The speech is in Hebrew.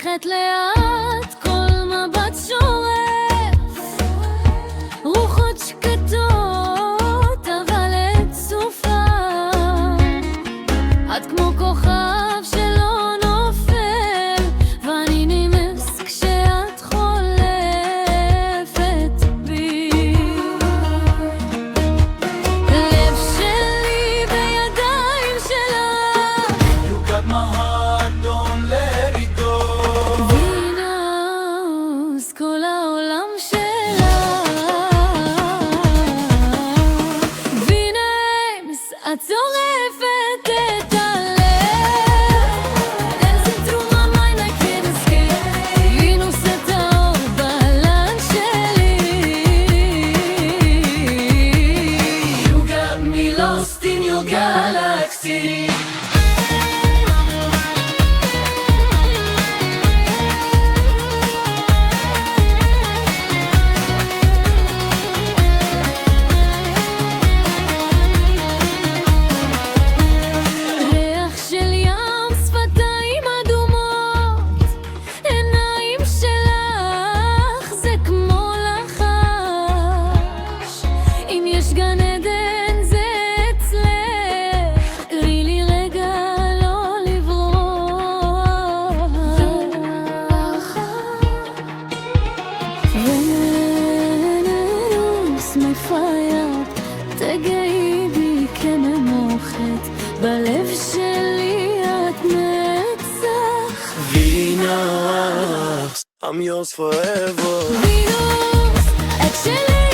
הולכת לאט, כל מבט שורף, רוחות שקטות אבל את סופה. את כמו כוכב שלא נופל, ואני נמס כשאת חולפת בי. לב שלי בידיים שלך, You got my heart, don't let it go. וינוס כל העולם שלך, וינוס את צורפת את הלב. Dancing through my mind I can't escape. וינוס את האור בלן שלי. You got me lost in your galaxy. ריח של ים, שפתיים אדומות, עיניים שלך זה כמו לחש. אם יש גן עדן זה אצלך, קרי לי רגע לא לברוח. וננוס מפייט, תגעי בי כממוחת, בלב שלי את נצח. Venus, I'm yours forever. וינוס, את שלי